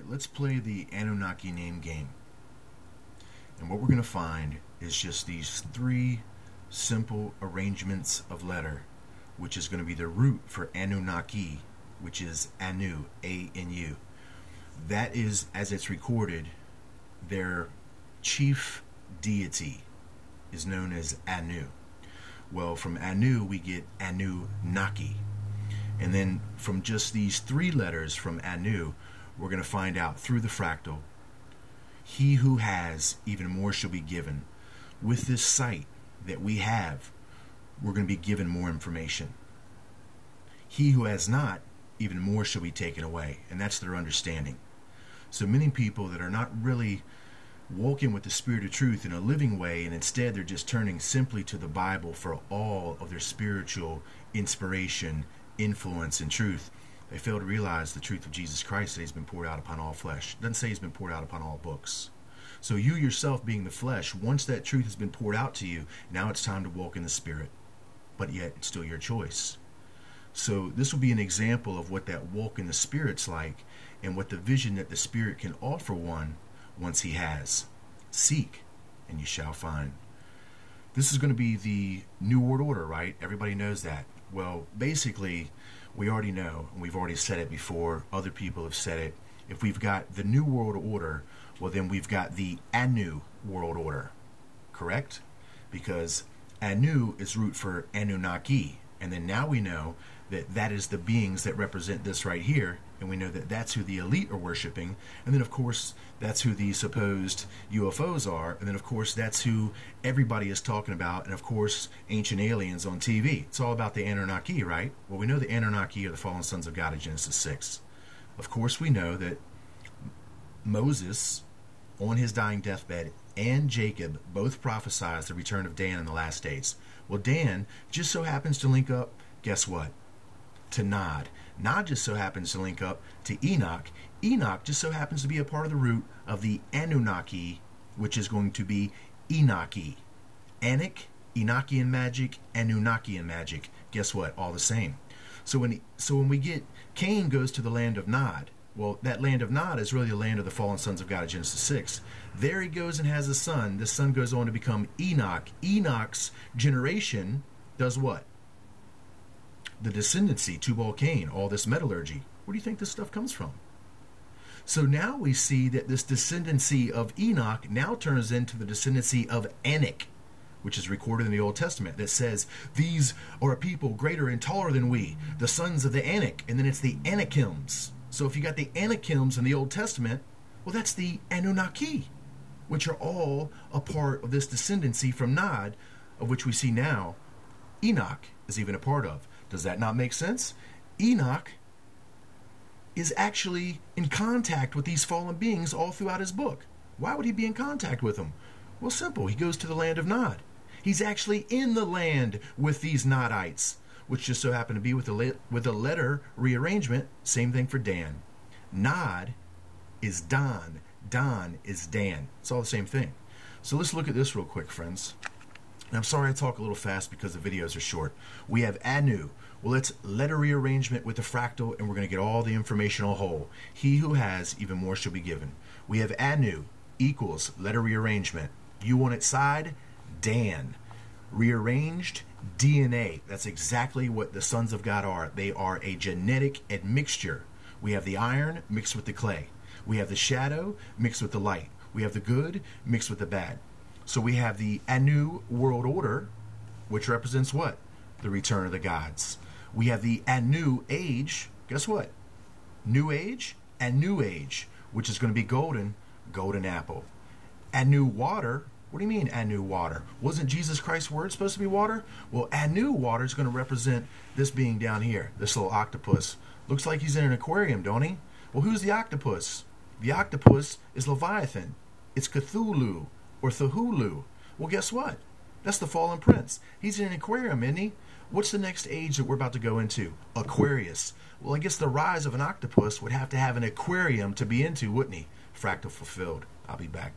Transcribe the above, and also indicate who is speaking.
Speaker 1: let's play the Annunaki name game. And what we're going to find is just these three simple arrangements of letter, which is going to be the root for Annunaki, which is Anu, A-N-U. That is, as it's recorded, their chief deity is known as Anu. Well, from Anu we get Annunaki. And then from just these three letters from Anu, we're going to find out through the fractal, he who has, even more shall be given. With this sight that we have, we're going to be given more information. He who has not, even more shall be taken away. And that's their understanding. So many people that are not really walking with the Spirit of truth in a living way, and instead they're just turning simply to the Bible for all of their spiritual inspiration, influence, and truth, they fail to realize the truth of Jesus Christ, that he's been poured out upon all flesh. It doesn't say he's been poured out upon all books. So you yourself being the flesh, once that truth has been poured out to you, now it's time to walk in the Spirit. But yet it's still your choice. So this will be an example of what that walk in the Spirit's like, and what the vision that the Spirit can offer one once he has. Seek, and you shall find. This is going to be the New World Order, right? Everybody knows that. Well, basically, we already know, and we've already said it before, other people have said it. If we've got the New World Order, well then we've got the Anu World Order, correct? Because Anu is root for Annunaki, and then now we know that that is the beings that represent this right here, and we know that that's who the elite are worshiping, and then of course that's who the supposed UFOs are, and then of course that's who everybody is talking about, and of course ancient aliens on TV. It's all about the Annunaki, right? Well, we know the Anunnaki are the fallen sons of God in Genesis 6. Of course we know that Moses, on his dying deathbed, and Jacob both prophesied the return of Dan in the last days. Well, Dan just so happens to link up, guess what? To Nod. Nod just so happens to link up to Enoch. Enoch just so happens to be a part of the root of the Annunaki, which is going to be Enochi. Anak, Enochian magic, Annunnakian magic. Guess what? All the same. So when we get Cain goes to the land of Nod, well, that land of Nod is really the land of the fallen sons of God in Genesis 6. There he goes and has a son. This son goes on to become Enoch. Enoch's generation does what? The descendancy, Tubal Cain, all this metallurgy. Where do you think this stuff comes from? So now we see that this descendancy of Enoch now turns into the descendancy of Anak, which is recorded in the Old Testament, that says, these are a people greater and taller than we, the sons of the Anak, and then it's the Anakims. So if you got the Anakims in the Old Testament, well, that's the Anunnaki, which are all a part of this descendancy from Nod, of which we see now Enoch is even a part of. Does that not make sense? Enoch is actually in contact with these fallen beings all throughout his book. Why would he be in contact with them? Well, simple. He goes to the land of Nod. He's actually in the land with these Nodites, which just so happen to be with the letter rearrangement. Same thing for Dan. Nod is Don. Don is Dan. It's all the same thing. So let's look at this real quick, friends. And I'm sorry I talk a little fast because the videos are short. We have Anu. Well, it's letter rearrangement with the fractal, and we're going to get all the information all whole. He who has, even more shall be given. We have Anu equals letter rearrangement. You on its side, Dan. Rearranged, DNA. That's exactly what the sons of God are. They are a genetic admixture. We have the iron mixed with the clay. We have the shadow mixed with the light. We have the good mixed with the bad. So we have the Anu World Order, which represents what? The return of the gods. We have the Anu Age. Guess what? New Age and New Age, which is going to be golden apple. Anu Water. What do you mean Anu Water? Wasn't Jesus Christ's word supposed to be water? Well, Anu Water is going to represent this being down here, this little octopus. Looks like he's in an aquarium, don't he? Well, who's the octopus? The octopus is Leviathan. It's Cthulhu. Or Thahulu. Well, guess what? That's the fallen prince. He's in an aquarium, isn't he? What's the next age that we're about to go into? Aquarius. Well, I guess the rise of an octopus would have to have an aquarium to be into, wouldn't he? Fractal fulfilled. I'll be back.